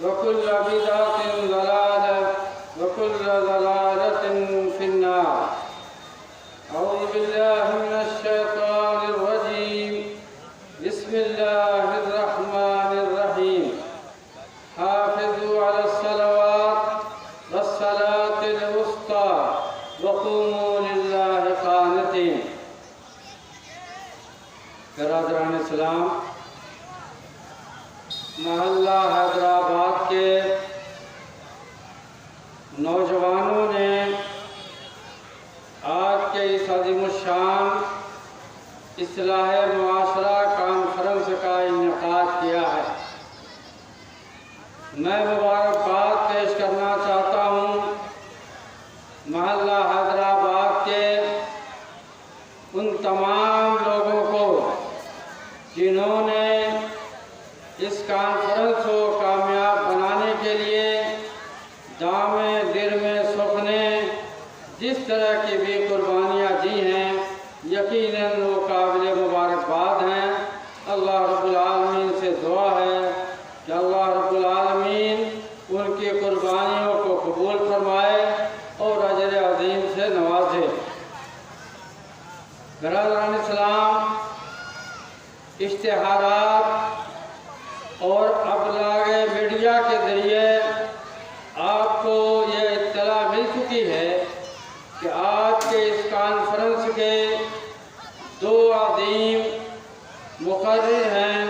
वकुल्ल बिदअतिन ज़लालह वकुल्ल ज़लालतिन फिन्नार। अऊज़ु बिल्लाहि मिनश शैतानिर रजीम। बिस्मिल्लाहिर रहमानिर रहीम। हाफ़िज़ू अलस्सलावात वस्सलातिल वुस्ता वक़ूमू लिल्लाहि क़ानितीन। बरादरान इस्लाम, मोहल्ला हैदराबाद के नौजवानों ने आज के इस अज़ीमुश्शान इस्लाह मुआशरा कॉन्फ्रेंस का इनेकाद किया है। मैं मुबारकबाद पेश करना चाहता हूँ मोहल्ला हैदराबाद के उन तमाम लोगों को जिन्होंने इस कॉन्फ्रेंस को कामयाब बनाने के लिए दामे दिल में सुखने जिस तरह की भी कुर्बानियाँ दी हैं, यकीनन वो काबिल मुबारकबाद हैं। अल्लाह रब्बुल आलमीन से दुआ है कि अल्लाह रब्बुल आलमीन उनकी कुर्बानियों को कबूल फरमाए और अजर अज़ीम से नवाजे। बरादरान इस्लाम, इश्तिहारात और अबलागे मीडिया के ज़रिए आपको ये इत्तला मिल चुकी है कि आज के इस कॉन्फ्रेंस के दो अज़ीम मुक़र्रिर हैं।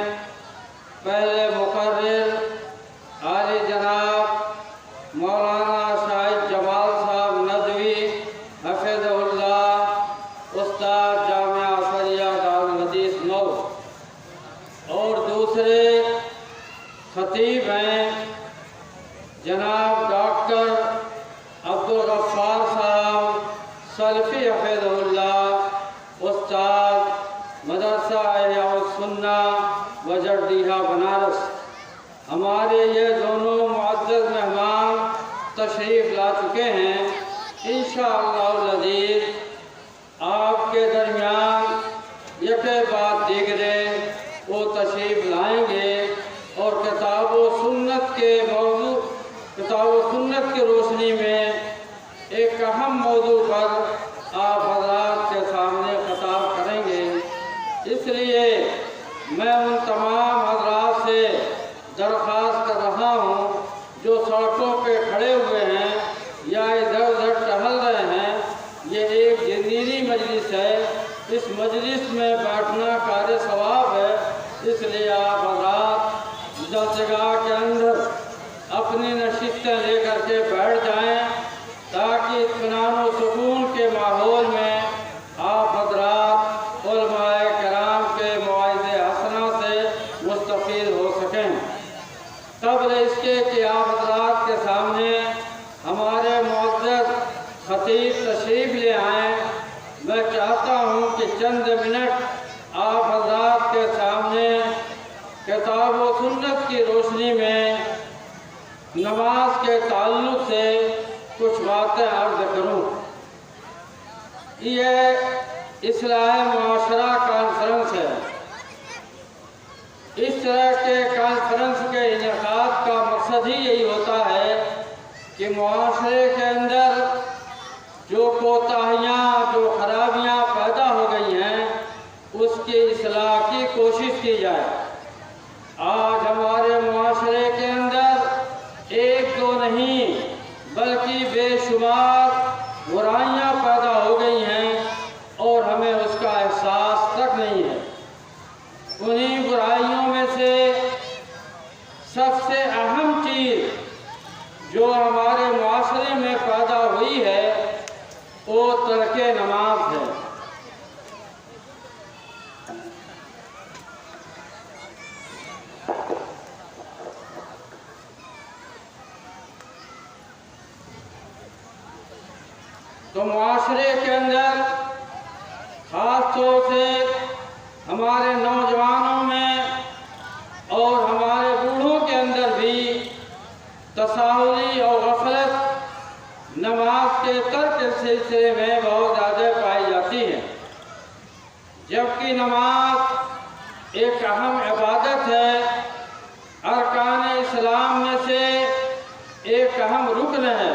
पहले मुक़र्रिर आले जनाब मौलाना शाहिद जमाल साहब नदवी हफ़िज़हुल्लाह, उस्ताद जामिया असरिया दारुल हदीस नौ, और दूसरे खतीब हैं जनाब डॉक्टर अब्दुल गफ्फार साहब सलफ़ी हफ़िज़हुल्लाह, उस्ताद मदरसा इहयाउस्सुन्ना वजरडीहा बनारस। हमारे ये दोनों मुअज़्ज़ज़ मेहमान तशरीफ़ ला चुके हैं। इंशाअल्लाहुल अज़ीज़ आपके दरमियान यके बाद दीगरे वो तशरीफ़ लाएंगे और किताब व सुन्नत के रोशनी में एक अहम मौजू पर आप हज़रात के सामने खिताब करेंगे। इसलिए मैं उन तमाम हज़रात से दरख्वास्त कर रहा हूँ जो सड़कों पे खड़े हुए हैं या इधर उधर टहल रहे हैं, ये एक ज़िंदगी मजलिस है। इस मजलिस में बैठना कार सवाब है। इसलिए आप हज़रात दरगाह के अंदर अपनी नशिस्तें लेकर के बैठ जाएं ताकि इत्मीनान व सुकून के माहौल में आप हज़रात उलमाए किराम के मौइज़े हसना से मुस्तफ़ीद हो सकें। क़ब्ल इसके कि आप हज़रात के सामने हमारे मुअज़्ज़ज़ खतीब तशरीफ़ ले आएँ, मैं चाहता हूँ कि चंद मिनट आप हज़रात के सामने किताब व सुन्नत की रोशनी में नमाज के ताल्लुक़ से कुछ बातें अर्ज़ करूँ। ये इस्लाह मुआशरा कॉन्फ्रेंस है। इस तरह के कॉन्फ्रेंस के इनेकाद का मकसद ही यही होता है कि मुआशरे के अंदर जो कोताहियाँ, जो खराबियाँ पैदा हो गई हैं, उसकी इस्लाह की कोशिश की जाए। आज हमारे मुआशरे के अंदर एक दो नहीं बल्कि बेशुमार बुराइयां पैदा हो गई हैं और हमें उसका एहसास तक नहीं है। उन्हीं बुराइयों में से सबसे अहम चीज़ जो हमारे मुआशरे में पैदा हुई है वो तर्के नमाज है। तो मुआशरे के अंदर ख़ास तौर से हमारे नौजवानों में और हमारे बूढ़ों के अंदर भी तसाहुली और गफलत नमाज के तर्क के सिलसिले में बहुत ज़्यादा पाई जाती है। जबकि नमाज एक अहम इबादत है। अरकान इस्लाम में से अहम रुकन है।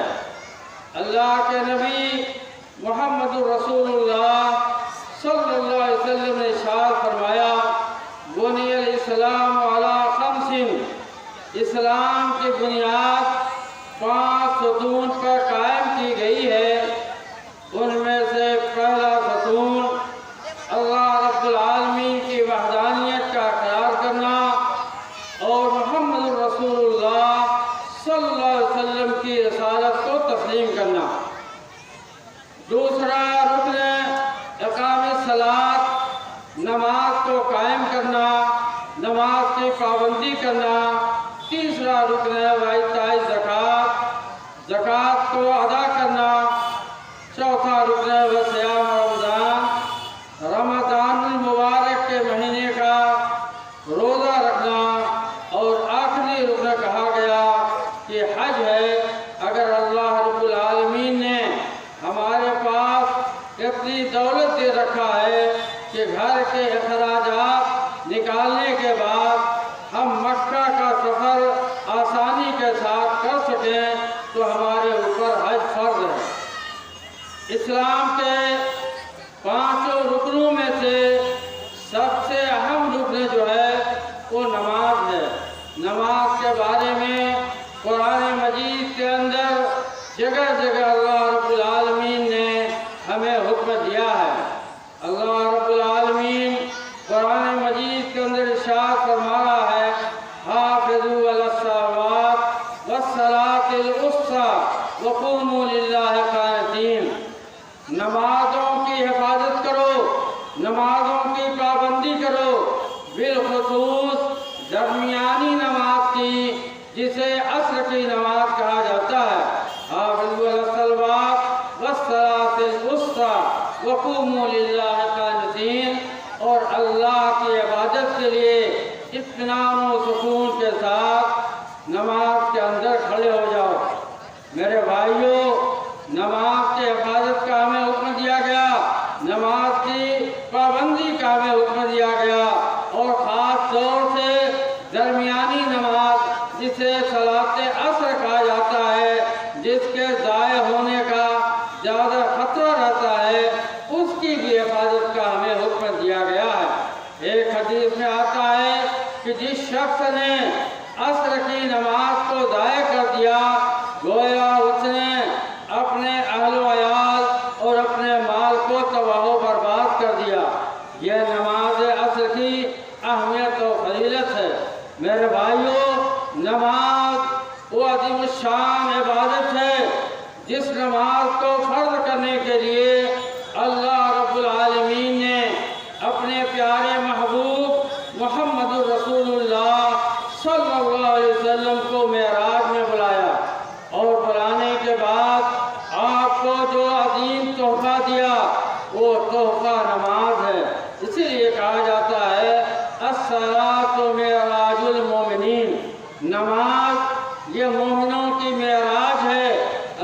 अल्लाह के नबी मोहम्मद रसूलुल्लाह सल्लल्लाहु अलैहि वसल्लम ने इरशाद फरमाया, बुनियल इस्लाम अला खम्सिन, इस्लाम की बुनियाद 5 सतून पर कायम की गई है। उनमें से पहला सतून अल्लाह रब्बुल आलमीन की वहदानियत का ख्याल करना और मोहम्मद रसूलुल्लाह सल्लल्लाहु अलैहि वसल्लम की रिसालत को तस्लीम करना। दूसरा रुकन इकामत सलात, नमाज को कायम करना, नमाज की पाबंदी करना। तीसरा रुकन वाइताई ज़कात, ज़कात को अदा करना। चौथा रुकन वसियाम रमज़ान, रमज़ानुल मुबारक के महीने का रोज़ा रखना। और आखिरी रुकन कहा गया कि हज है। अगर अल्लाह रब्बुल आलमीन ने हमारे पास इतनी दौलत दे रखा है कि घर के अखराजात निकालने के बाद हम मक्का का सफ़र आसानी के साथ कर सकें, तो हमारे ऊपर हज फर्ज है। इस्लाम के 5 रुकनों में से सबसे अहम रुकन जो है वो नमाज है। नमाज के बारे में कुरान मजीद के अंदर जगह जगह अल्लाह रब्बुल आलमीन ने हमें हुक्म दिया है। अल्लाह रब्बुल आलमीन कुरान मजीद के अंदर इरशाद फरमा रहा है, हाफ़िज़ू अलस्सलावात वस्सलातिल वुस्ता वक़ूमू लिल्लाहि क़ानितीन। नमाज़ों की हिफाजत करो, नमाज़ों की पाबंदी करो, बिलखुसूस दरमियानी नमाज की, जिसे असर की नमाज कहा जाता है। हाफ़िज़ू अलस्सलावात वस्सलातिल वुस्ता वक़ूमू लिल्लाहि क़ानितीन। और अल्लाह की इबादत के लिए इत्मीनान व सुकून के साथ नमाज के अंदर खड़े हो जाओ। मेरे भाइयों, नमाज की हिफाजत का हमें हुक्म दिया गया, नमाज की पाबंदी का हमें हुक्म दिया गया। और ख़ास तौर से दरमियानी नमाज, जिसे सलाते असर कहा जाता है, जिसके ज़ाय होने का ज़्यादा खतरा रहता है, उसकी भी हिफाजत का हमें हुक्म दिया गया है। एक हदीस में आता है कि जिस शख्स ने असर की नमाज को ज़ाय कर दिया, गोया उसने अपने अहल वयाल और अपने माल को तबाह बर्बाद कर दिया। यह नमाज असर की अहमियत और फजीलत है। मेरे भाइयों, नमाज वो अज़ीमुश्शान इबादत है जिस नमाज को फ़र्ज़ करने के लिए अल्लाह रब्बुल आलमीन ने अपने प्यारे महबूब मोहम्मद रसूलुल्लाह सल्लल्लाहु अलैहि वसल्लम को मेराज में बुलाया। और बुलाने के बाद आपको जो अजीम तोहफ़ा दिया, वो तोहफ़ा नमाज है। इसीलिए कहा जाता है अस्सलातु मेराजुल मोमिनीन। नमाज ये मोमिनों की मेराज है।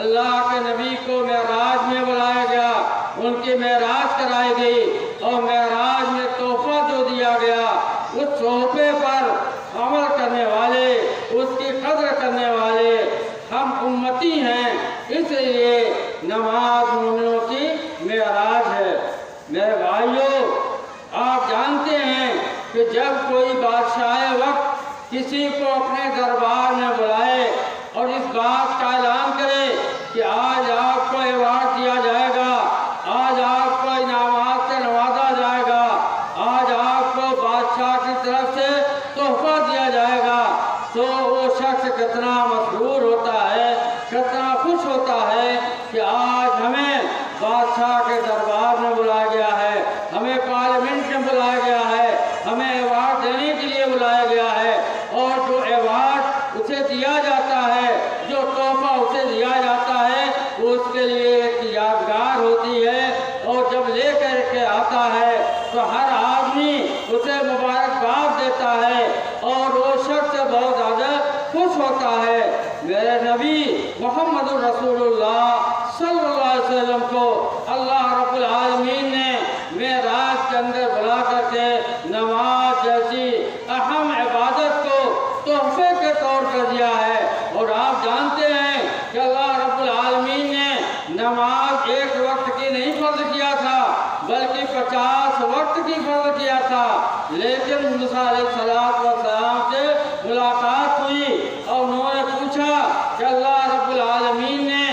अल्लाह के नबी को मेराज में बुलाया गया, उनकी मेराज कराई गई। और मेराज में तोहफ़ा जो दिया गया, उस तोहफ़े पर अमल करने वाले, उसकी कदर करने वाले हम उम्मती हैं। इसलिए नमाज मोमिनों की मेराज है। मेरे भाइयों, आप जानते हैं कि जब कोई बादशाह वक्त किसी को अपने दरबार में बुलाए और इस बात का ऐलान करे कि आज आपको अवार्ड दिया जाएगा, आज आपको इनामात से नवाजा जाएगा, आज आपको बादशाह की तरफ से तोहफा दिया जाएगा, तो वो शख्स कितना मसरूर होता है, कितना खुश होता है कि आज हमें बादशाह के दरबार में बुलाया गया है, हमें पार्लियामेंट में बुलाया गया है, हमें अवार्ड देने के लिए बुलाया गया है। और जो अवार्ड उसे दिया जाता है, जो तोहफा उसे दिया जाता है, वो उसके लिए एक यादगार होती है। और जब लेकर के आता है तो हर आदमी उसे मुबारकबाद देता है और वो शख्स बहुत ज़्यादा खुश होता है। मेरे नबी मोहम्मद रसूलुल्लाह सल्लल्लाहु अलैहि वसल्लम को अल्लाह रब्बुल आलमीन ने मेराज के अंदर बुला करके नमाज जैसी अहम इबादत को तोहफे के तौर पर दिया है। और आप जानते हैं कि मूसा अलैहिस्सलाम से मुलाकात हुई और उन्होंने पूछा कि अल्लाह रब्बुल आलमीन ने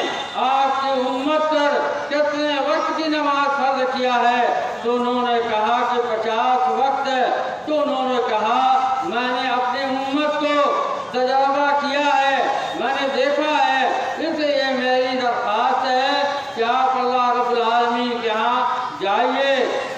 आपकी उम्मत पर कितने वक्त की नमाज फर्ज किया है? तो उन्होंने कहा कि 50 वक्त है। तो उन्होंने कहा मैंने अपनी उम्मत को तजर्बा किया है, मैंने देखा है, इसलिए मेरी दरख्वास्त है कि आप अल्लाह रब्बुल आलमीन के यहाँ जाइए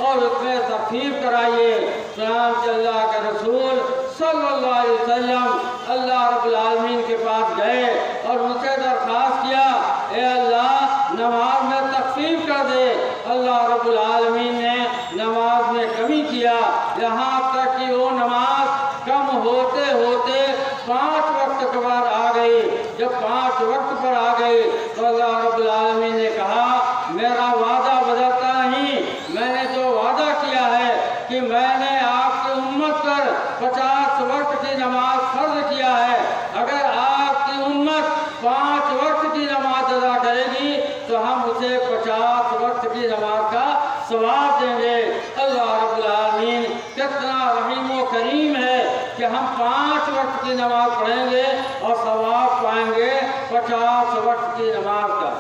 और उसमें तखफीफ कराइए। चुनांचे अल्लाह के रसूल सल्लल्लाहु अलैहि वसल्लम अल्लाह रब्बुल आलमीन के पास गए और उनसे दरख्वास्त किया, ए अल्लाह नमाज में तखफीफ कर दे। अल्लाह रब्बुल आलमीन ने नमाज में कमी किया, यहाँ तक कि वो नमाज कम होते होते 5 वक्त पर आ गई। जब 5 वक्त पर आ गई तो अल्लाह रब्बुल आलमीन ने कहा मेरा वादा बदलता नहीं, मैंने जो वादा किया है कि मैंने आपकी उम्मत पर 50 वक्त की नमाज फर्ज किया है, अगर आपकी उम्मत 5 वक्त की नमाज अदा करेगी तो हम उसे 50 वक्त की नमाज का सवाब देंगे। अल्लाह रब्बुल आलमीन कितना रहीम व करीम है कि हम 5 वक्त की नमाज पढ़ेंगे और सवाब पाएंगे 50 वक्त की नमाज का।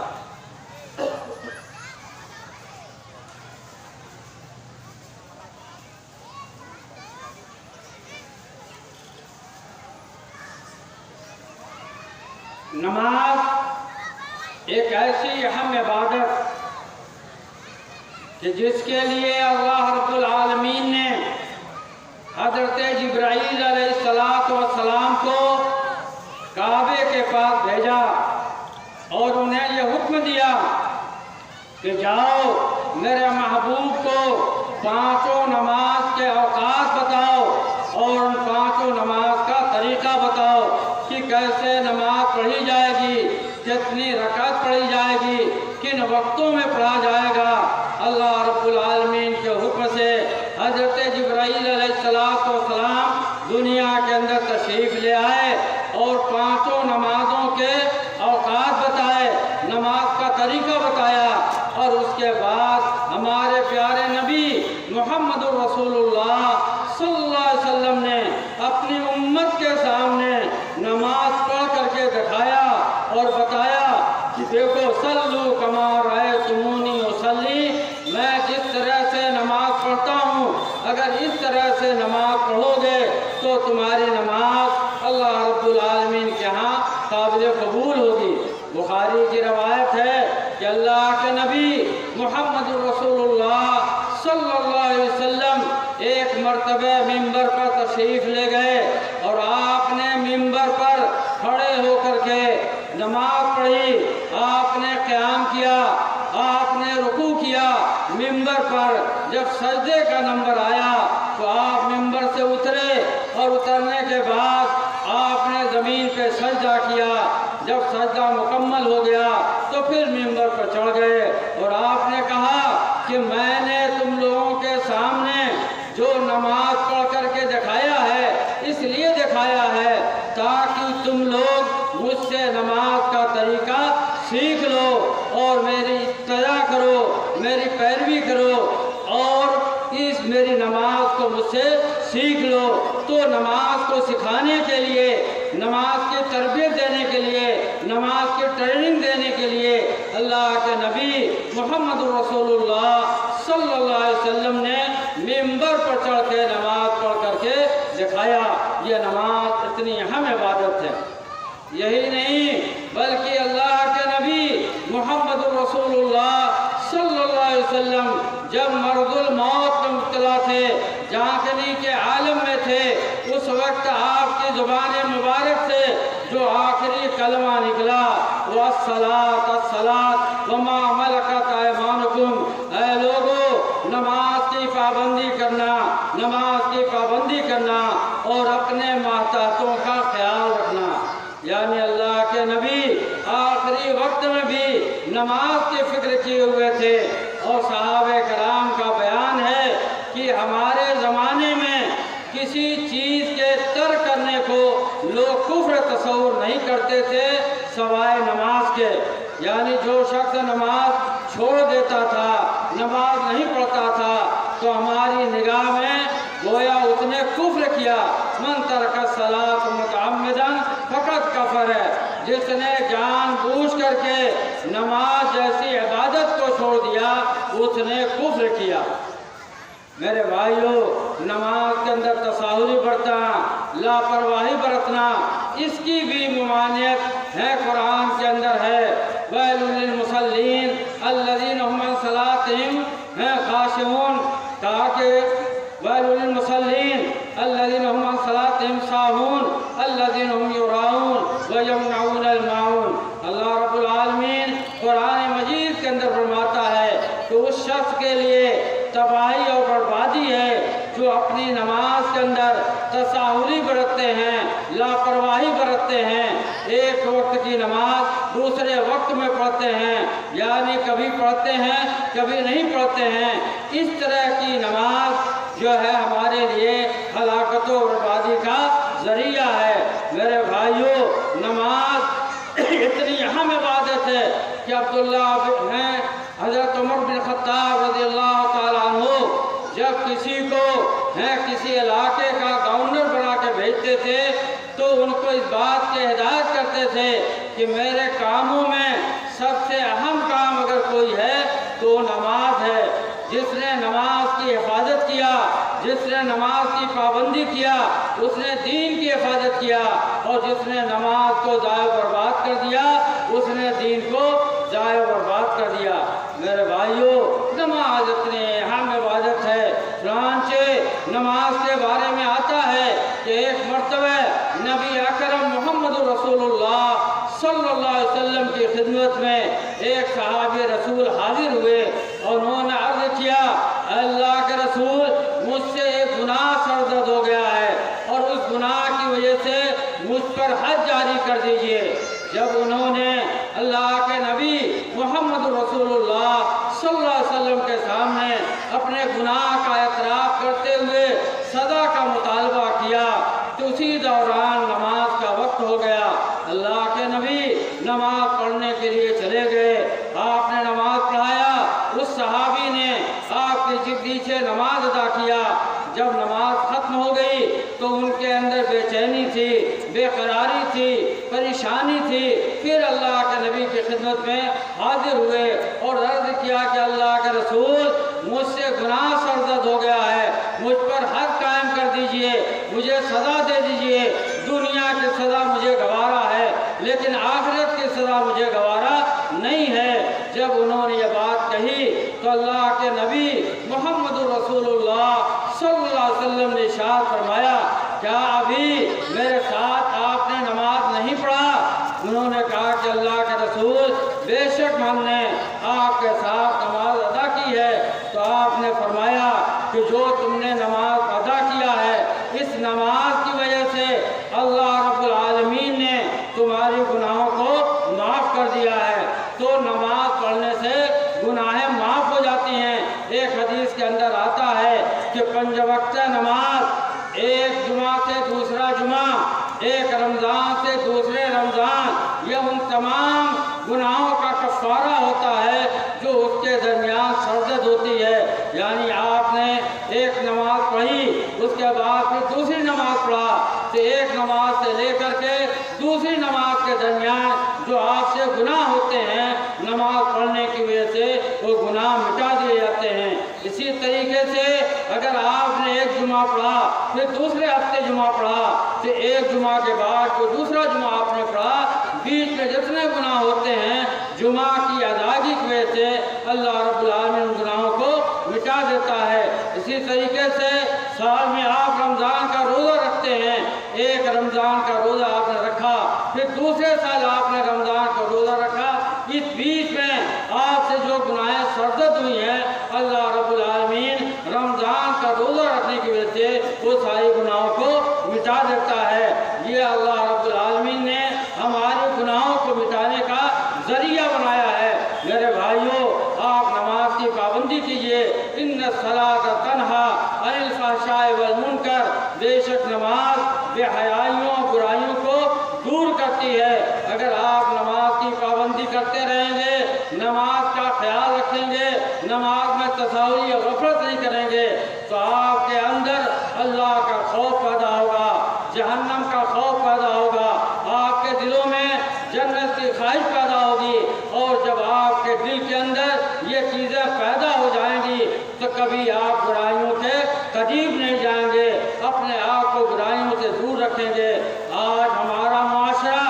नमाज एक ऐसी अहम इबादत कि जिसके लिए अल्लाह रब्बुल आलमीन ने हज़रत जिब्राईल अलैहिस्सलाम को काबे के पास भेजा और उन्हें यह हुक्म दिया कि जाओ मेरे महबूब को 5 नमाज के औकात बताओ और उन 5 नमाज का तरीका बताओ कि कैसे नमाज पढ़ी जाएगी, कितनी रकात पढ़ी जाएगी, किन वक्तों में पढ़ा जाएगा। अल्लाह रब्बुल आलमीन के हुक्म से हज़रत जिब्राईल अलैहिस्सलाम दुनिया के अंदर तशरीफ़ ले आए और 5 नमाजों के औकात बताए, नमाज का तरीका बताया और उसके बाद हमारे प्यारे नबी मुहम्मदुर रसूलुल्लाह सल्लल्लाहु अलैहि वसल्लम ने अपनी उम्मत के सामने नमाज पढ़ करके दिखाया और बताया कि देखो सल्लू कमा रअयतुमूनी उसल्ली, मैं जिस तरह से नमाज पढ़ता हूँ अगर इस तरह से नमाज पढ़ोगे तो तुम्हारी नमाज अल्लाह रब्बुल आलमीन के यहाँ काबिल कबूल होगी। बुखारी की रवायत है कि अल्लाह के नबी मुहम्मदुर रसूलुल्लाह सल्लल्लाहु अलैहि वसल्लम एक मर्तबे मिंबर पर तशरीफ़ ले गए और आपने मिंबर पर खड़े होकर के नमाज पढ़ी, आपने क़याम किया, आपने रुकू किया मिंबर पर। जब सजदे का नंबर आया तो आप मिंबर से उतरे और उतरने के बाद आपने ज़मीन पे सजदा किया। जब सजदा मुकम्मल हो गया तो फिर मिंबर पर चढ़ गए और आपने कहा कि मैंने तुम लोगों के सामने जो नमाज पढ़ करके दिखाया है इसलिए दिखाया है ताकि तुम लोग मुझसे नमाज का तरीका सीख लो और मेरी इत्तबा करो, मेरी पैरवी करो और इस मेरी नमाज को मुझसे सीख लो। तो नमाज को सिखाने के लिए, नमाज की तरबियत देने के लिए, नमाज की ट्रेनिंग देने के लिए अल्लाह के नबी मुहम्मदुर रसूलुल्लाह सल्लल्लाहु अलैहि वसल्लम ने मिंबर पर चढ़ के नमाज पढ़ करके दिखाया। ये नमाज इतनी अहम इबादत है। यही नहीं बल्कि अल्लाह के नबी मुहम्मदुर रसूलुल्लाह सल्लल्लाहु अलैहि वसल्लम जब मर्दुल मौत में मुब्तला थे, झांकने के आलम में थे, उस वक्त आपकी ज़ुबान मुबारक से जो आखिरी कलमा निकला वो अस्सलात अस्सलात वमा मलकत ऐमानुकुम, ऐ लोगो नमाज की पाबंदी करना, नमाज की पाबंदी करना और अपने माहतातों का ख्याल रखना। यानी अल्लाह के नबी आखिरी वक्त में भी नमाज की फिक्र किए हुए थे। और सहाबे कराम का बयान है कि हमारे ज़माने में किसी चीज़ के तर्क करने को लोग कुफ्र तस्वुर नहीं करते थे सवाए नमाज के। यानी जो शख्स नमाज छोड़ देता था, नमाज नहीं पढ़ता था, तो हमारी निगाह में गोया उसने कुफ्र किया। मन तरक सलात मुतअम्मिदन फकत कफर है, जिसने जानबूझ करके नमाज जैसी इबादत को छोड़ दिया उसने कुफ्र किया। मेरे भाइयों, नमाज के अंदर तसाहुली बरतना, लापरवाही बरतना, इसकी भी ममानियत है, कुरान के अंदर है। वैलुल लिल मुसल्लीन अल्लज़ीना हुम अन सलातिहिम खाशिऊन, कहा कि वैलुल लिल मुसल्लीन अल्लज़ीना हुम अन सलातिहिम साहून अल्लज़ीना हुम युराऊन व यमनऊनल माऊन। अल्लाह रब्बुल आलमीन कुरान मजीद के अंदर फरमाता है कि उस शख्स के लिए तबाही और बर्बादी है जो अपनी नमाज के अंदर तसाहुली बरतते हैं, लापरवाही बरतते हैं, एक वक्त की नमाज दूसरे वक्त में पढ़ते हैं, यानी कभी पढ़ते हैं कभी नहीं पढ़ते हैं। इस तरह की नमाज जो है हमारे लिए हलाकत और बर्बादी का जरिया है। मेरे भाइयों, नमाज इतनी अहम इबादत है कि अब्दुल्ला हैं हज़रत उमर बिन खत्ताब रज़ियल्लाहु ताला अन्हु जब किसी को किसी इलाके का गवर्नर बना के भेजते थे तो उनको इस बात की हिदायत करते थे कि मेरे कामों में सबसे अहम काम अगर कोई है तो नमाज है। जिसने नमाज की हिफाजत किया, जिसने नमाज की पाबंदी किया, उसने दीन की हिफाजत किया, और जिसने नमाज को ज़ाय बर्बाद कर दिया उसने दीन को ज़ाय बर्बाद कर दिया। मेरे भाइयों, नमाज इतनी अहम इबादत है। चुनांचे नमाज के बारे में आता है कि एक मर्तबा नबी अकरम मोहम्मद रसूलुल्लाह सल्लल्लाहु अलैहि वसल्लम की खिदमत में एक सहाबी रसूल हाजिर हुए और उन्होंने अर्ज़ किया, अल्लाह के रसूल, मुझसे एक गुनाह सरजद हो गया है और उस गुनाह की वजह से मुझ पर हद जारी कर दीजिए। जब उन्होंने अल्लाह के नबी मोहम्मद रसूलुल्लाह सल्लल्लाहु अलैहि वसल्लम के सामने अपने गुनाह का एतराफ़ करते हुए सज़ा का मुतालबा किया तो उसी दौरान नमाज का वक्त हो गया। अल्लाह के नबी नमाज पढ़ने के लिए चले गए। आपने नमाज पढ़ाया, उस सहाबी ने आपके पीछे नमाज अदा किया। जब नमाज खत्म हो गई तो उनके अंदर बेचैनी थी, बेकरारी थी, परेशानी थी। फिर अल्लाह के नबी की खिदमत में हाजिर हुए और अर्ज़ किया कि अल्लाह के रसूल, मुझसे गुनाह सरजद हो गया है, मुझ पर हद कायम कर दीजिए, मुझे सज़ा दे दीजिए। दुनिया की सज़ा मुझे गवारा है लेकिन आखिरत की सज़ा मुझे गवारा नहीं है। जब उन्होंने ये बात कही तो अल्लाह के नबी मोहम्मद रसूलुल्लाह सल्लल्लाहु अलैहि वसल्लम ने इरशाद फरमाया, क्या अभी मेरे साथ आपने नमाज नहीं पढ़ा? उन्होंने कहा कि अल्लाह के रसूल, बेशक हमने आपके साथ नमाज अदा की है। तो आपने फरमाया कि जो तुमने नमाज अदा किया है, इस नमाज की वजह से अल्लाह रब्बुल आलमीन ने तुम्हारे गुनाहों को माफ़ कर दिया है। तो नमाज पढ़ने से गुनाहें माफ़ हो जाती हैं। एक हदीस के अंदर आता है कि 5 वक्त नमाज, एक जुमा से दूसरा जुमा, एक रमज़ान से दूसरे रमज़ान, यह उन तमाम गुनाहों का कफ़ारा होता है जो उसके दरमियान सरजद होती है। यानी आपने एक नमाज पढ़ी, उसके बाद फिर दूसरी नमाज पढ़ा, तो एक नमाज से लेकर के दूसरी नमाज के दरमियान जो आपसे गुनाह होते हैं, नमाज पढ़ने की वजह से वो गुनाह मिटा दिए जाते हैं। इसी तरीके से अगर आपने एक जुमा पढ़ा, फिर दूसरे हफ्ते जुमा पढ़ा, फिर एक जुमा के बाद जो दूसरा जुमा आपने पढ़ा, बीच में जितने गुनाह होते हैं जुमा की अदायगी की वजह से अल्लाह रब्बुल आलमीन उन गुनाहों को मिटा देता है। इसी तरीके से साल में आप रमज़ान का रोज़ा रखते हैं, एक रमज़ान का रोज़ा आपने रखा, फिर दूसरे साल आपने रमज़ान का रोज़ा रखा, इस बीच में आपसे जो गुनाहें सरजद हुई हैं, अल्लाह रब्बुल आलमीन रमज़ान का रोज़ा रखने की वजह से वो सारे गुनाहों को मिटा देता है। ये अल्लाह रब्बुल आलमीन ने हमारे गुनाहों को मिटाने का ज़रिया बनाया है। मेरे भाइयों, आप नमाज की पाबंदी कीजिए। इन्न सलात तन्हा अनिल फहशाए वल मुनकर, बेशक नमाज बेहयाइयों बुराइयों को दूर करती है। अगर आप नमाज की पाबंदी करते रहेंगे, नमाज का ख्याल रखेंगे, नमाज में तसाहुली और गफलत नहीं करेंगे, तो आपके अंदर के अंदर ये चीज़ें पैदा हो जाएंगी तो कभी आप बुराइयों के करीब नहीं जाएंगे, अपने आप को बुराइयों से दूर रखेंगे। आज हमारा माशरा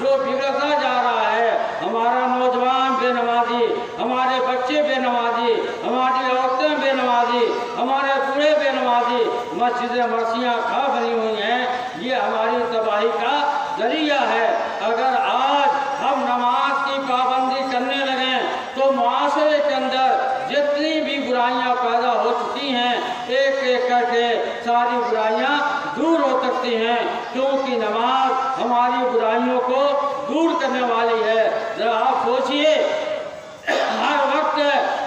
जो बिगड़ता जा रहा है, हमारा नौजवान बेनमाजी, हमारे बच्चे बेनमाजी, हमारी औरतें बेनमाजी, हमारे बूढ़े बेनमाजी, मस्जिदें मसीहा खा बनी हुई हैं, ये हमारी तबाही का जरिया है। अगर आज हम नमाज की पाबंदी करने लगें तो मुआशरे के अंदर जितनी भी बुराइयां पैदा हो चुकी हैं, एक एक करके सारी बुराइयां दूर हो सकती हैं, क्योंकि नमाज हमारी बुराइयों को दूर करने वाली है। जरा आप सोचिए, हर वक्त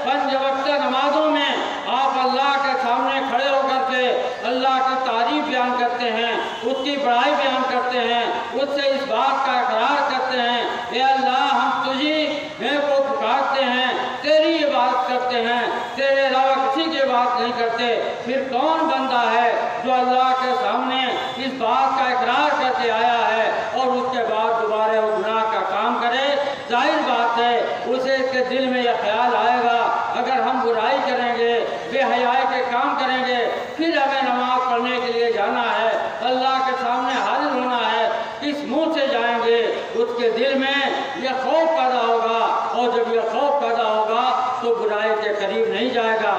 5 वक्त नमाजों में आप अल्लाह के सामने खड़े होकर के अल्लाह की तारीफ बयान करते हैं, उसकी बड़ाई बयान करते हैं, उससे इस बात का इकरार करते हैं, ए अल्लाह हम तुझी को पुकारते हैं, तेरी इबादत करते हैं, तेरे अलावा किसी की बात नहीं करते। फिर कौन बंदा है जो अल्लाह के सामने इस बात का इकरार करके आया है और उसके बाद दोबारा वो गुनाह का काम करे? जाहिर बात है उसे के दिल में यह ख्याल आएगा, अगर हम बुराई करेंगे, बेहयाई के काम करेंगे, फिर हमें नमाज पढ़ने के लिए जाना है, अल्लाह के सामने हाजिर होना है, किस मुंह से जाएंगे? उसके दिल में यह खौफ पैदा होगा, और जब यह खौफ पैदा होगा तो बुराई के करीब नहीं जाएगा।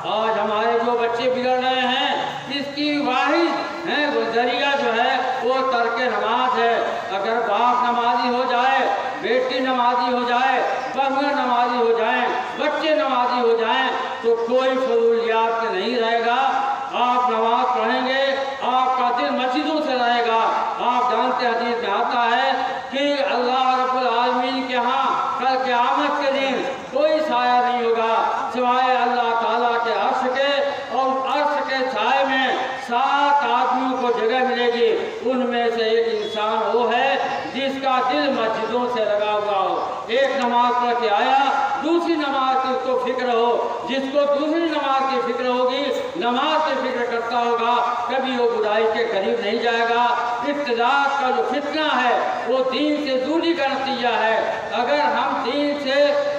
आज हमारे जो बच्चे बिगड़ रहे हैं, इसकी वाहिद है जरिया जो है वो तर्क नमाज है। अगर बाप नमाजी हो जाए, बेटी नमाजी हो जाए, बहुएं नमाजी हो जाएं, बच्चे नमाजी हो जाएं, तो कोई फजूलियात नहीं रहेगा। आप नमाज पढ़ेंगे, आपका दिल मस्जिदों से रहेगा। आप जानते हदीस में आता है कि अल्लाह रब्बुल आलमीन के यहाँ कल क़यामत के दिन कोई साया नहीं होगा सिवाय अल्लाह ताला के अर्श के, और अर्श के साए में 7 आदमियों को जगह मिलेगी। उनमें से एक इंसान वो है जिसका दिल मस्जिदों से लगा हुआ हो। एक नमाज पढ़ के आया, दूसरी नमाज की उसको फिक्र हो, जिसको दूसरी नमाज की फिक्र होगी, नमाज की फिक्र करता होगा, कभी वो बुराई के करीब नहीं जाएगा। इत्तिदाद का जो फितना है वो दीन से दूरी का नतीजा है। अगर हम दीन से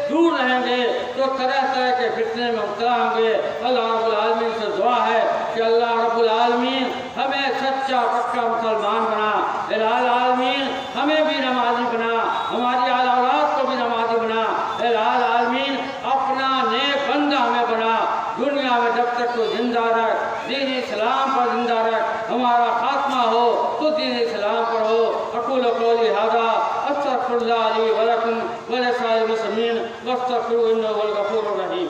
दूर रहेंगे तो तरह तरह के फितने में मुब्तला होंगे। अल्लाह रब्बुल आलमीन से दुआ है कि अल्लाह रब्बुल आलमीन हमें सच्चा पक्का मुसलमान बना, इलाही आलमीन हमें भी नमाजी बना, हमारी औलाद को भी नमाजी बना, इलाही आलमीन अपना नेक बंदा हमें बना। दुनिया में जब तक तो जिंदा रख, दीन इस्लाम पर जिंदा रख, हमारा खात्मा हो तो दीन इस्लाम पर हो। अक़ूलु क़ौली हाज़ा अस्तग़फ़िरुल्लाह ली व लकुम व लिसाइरिल मुस्लिमीन वस्तग़फ़िरूहु इन्नहु हुवल गफ़ूरुर रहीम।